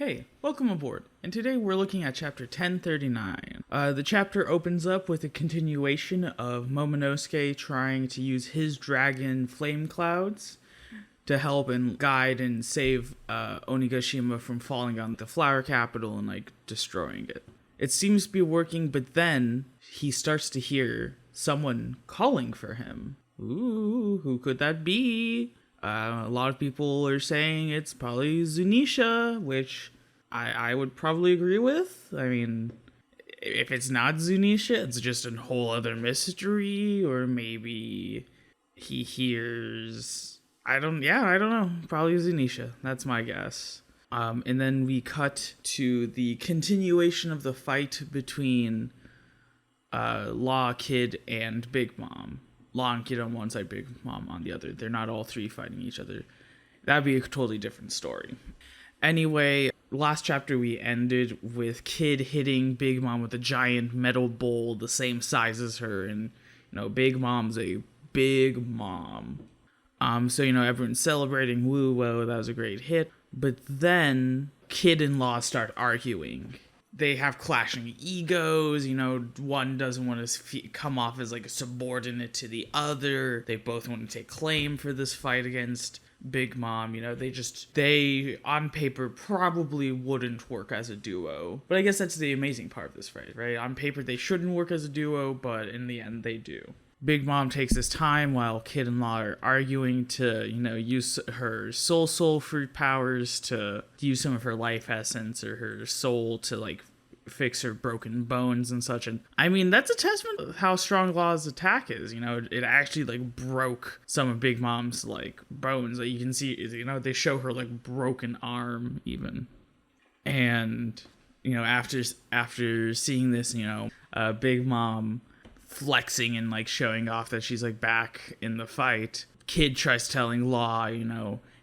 Hey, welcome aboard, and today we're looking at chapter 1039. The chapter opens up with a continuation of Momonosuke trying to use his dragon flame clouds to help and guide and save Onigashima from falling on the flower capital and destroying it. It seems to be working, but then he starts to hear someone calling for him. Ooh, who could that be? A lot of people are saying it's probably Zunisha, which I would probably agree with. I mean, if it's not Zunisha, it's just a whole other mystery, or maybe he hears... I don't know. Probably Zunisha. That's my guess. And then we cut to the continuation of the fight between Law, Kid, and Big Mom. Law and Kid on one side, Big Mom on the other. They're not all three fighting each other. That'd be a totally different story. Anyway, last chapter we ended with Kid hitting Big Mom with a giant metal bowl the same size as her. And, Big Mom's a big mom. So, everyone's celebrating. Woo, whoa, that was a great hit. But then Kid and Law start arguing. They have clashing egos, one doesn't want to come off as a subordinate to the other. They both want to take claim for this fight against Big Mom. They on paper probably wouldn't work as a duo. But I guess that's the amazing part of this fight, right? On paper they shouldn't work as a duo, but in the end they do. Big Mom takes this time while Kid and Law are arguing to, use her soul fruit powers to use some of her life essence or her soul to, fix her broken bones and such. And, I mean, that's a testament of how strong Law's attack is. It actually, broke some of Big Mom's, bones. You can see, they show her, broken arm, even. And, after seeing this, Big Mom flexing and showing off that she's back in the fight, Kid tries telling Law,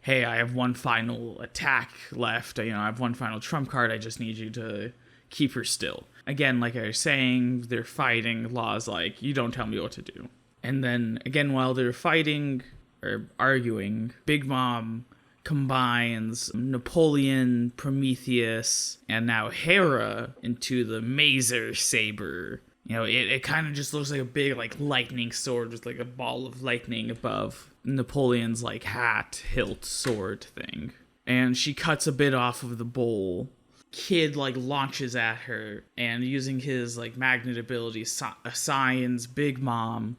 hey, I have one final attack left, I have one final trump card, I just need you to keep her still. Again, like I was saying, they're fighting. Law's you don't tell me what to do. And then again, while they're fighting or arguing, Big Mom combines Napoleon, Prometheus, and now Hera into the Mazer Saber. It kind of just looks like a big, lightning sword with, a ball of lightning above Napoleon's, hat hilt sword thing. And she cuts a bit off of the bowl. Kid, launches at her, and using his, magnet ability, assigns Big Mom,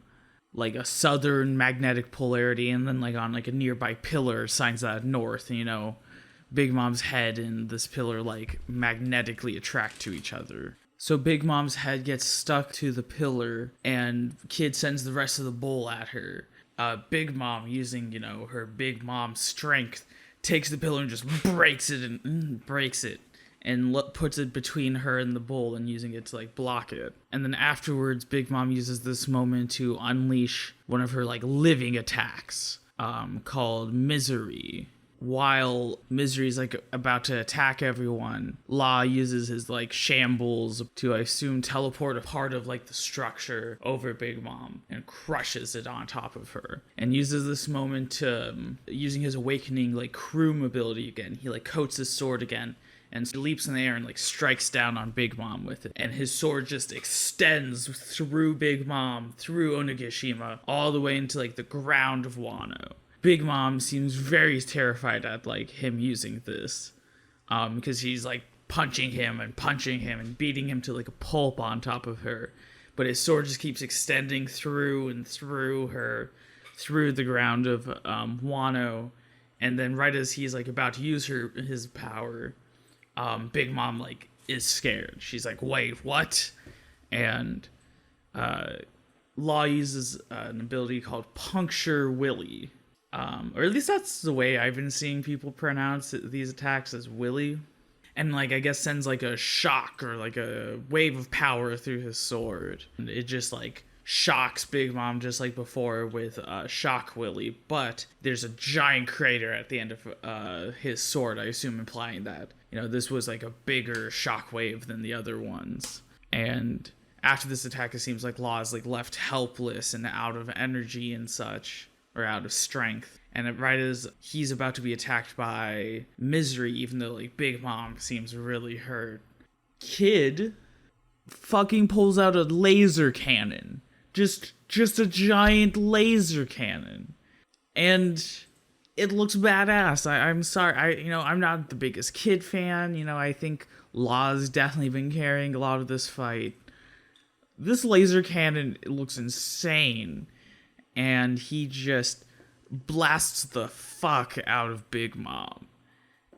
a southern magnetic polarity, and then, on, a nearby pillar, assigns that north, Big Mom's head and this pillar, magnetically attract to each other. So Big Mom's head gets stuck to the pillar, and Kid sends the rest of the bowl at her. Big Mom, using, her Big Mom strength, takes the pillar and just breaks it and puts it between her and the bowl and using it to, block it. And then afterwards, Big Mom uses this moment to unleash one of her, living attacks, called Misery. While Misery's about to attack everyone, Law uses his shambles to, I assume, teleport a part of the structure over Big Mom and crushes it on top of her. And uses this moment to, using his awakening Kroom ability again, he coats his sword again and leaps in the air and strikes down on Big Mom with it. And his sword just extends through Big Mom, through Onigashima, all the way into the ground of Wano. Big Mom seems very terrified at him using this, because he's punching him and beating him to a pulp on top of her, but his sword just keeps extending through and through her, through the ground of Wano, and then right as he's about to use his power, Big Mom is scared. She's wait, what? And Law uses an ability called Puncture Willy. Or at least that's the way I've been seeing people pronounce these attacks, as Willy. And, I guess sends, a shock or, a wave of power through his sword. And it just, shocks Big Mom just like before with Shock Willy. But there's a giant crater at the end of his sword, I assume implying that, this was, a bigger shockwave than the other ones. And after this attack, it seems like Law is, left helpless and out of energy and such. Or out of strength. And right as he's about to be attacked by Misery, even though like Big Mom seems really hurt, Kid fucking pulls out a laser cannon. Just a giant laser cannon. And it looks badass. I'm sorry. I'm not the biggest Kid fan. I think Law's definitely been carrying a lot of this fight. This laser cannon looks insane. And he just blasts the fuck out of Big Mom.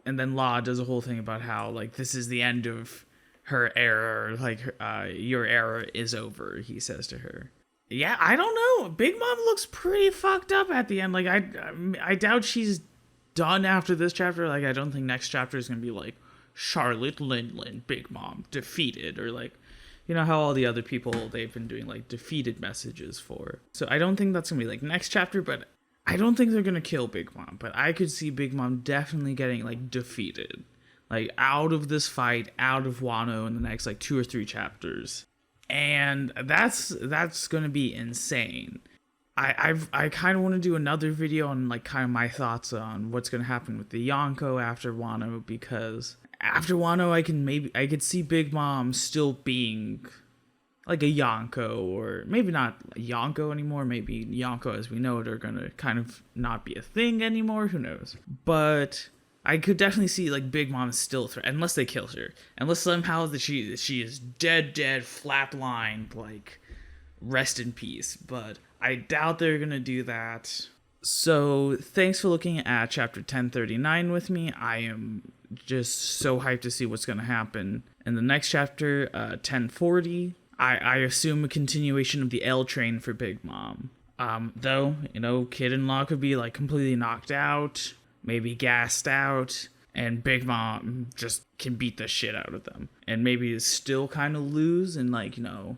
And then Law does a whole thing about how, like, this is the end of her era. Like, your era is over, he says to her. Yeah, I don't know. Big Mom looks pretty fucked up at the end. Like, I doubt she's done after this chapter. Like, I don't think next chapter is going to be, like, Charlotte Linlin, Big Mom, defeated. Or, like, how all the other people they've been doing, like, defeated messages for. So I don't think that's going to be, like, next chapter, but I don't think they're going to kill Big Mom. But I could see Big Mom definitely getting, like, defeated. Like, out of this fight, out of Wano in the next, like, 2 or 3 chapters. And that's gonna be insane. I kind of want to do another video on like kind of my thoughts on what's gonna happen with the Yonko after Wano, because after Wano I could see Big Mom still being like a Yonko, or maybe not a Yonko anymore. Maybe Yonko as we know it are gonna kind of not be a thing anymore. Who knows? But I could definitely see like Big Mom is still a threat, unless they kill her, unless somehow that she is dead, flatlined, like rest in peace. But I doubt they're gonna do that. So thanks for looking at chapter 1039 with me. I am just so hyped to see what's gonna happen in the next chapter, 1040. I assume a continuation of the L train for Big Mom. Though Kid and Law could be like completely knocked out, maybe gassed out, and Big Mom just can beat the shit out of them. And maybe still kind of lose, and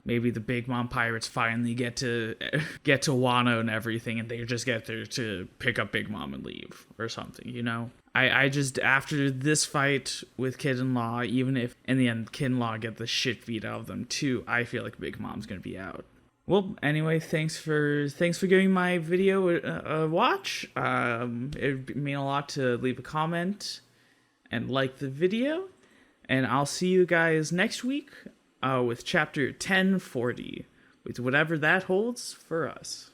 maybe the Big Mom pirates finally get to Wano and everything, and they just get there to pick up Big Mom and leave or something, I just, after this fight with Kid and Law, even if in the end Kid and Law get the shit beat out of them too, I feel like Big Mom's gonna be out. Well, anyway, thanks for giving my video a watch. It'd mean a lot to leave a comment and like the video. And I'll see you guys next week with chapter 1040, with whatever that holds for us.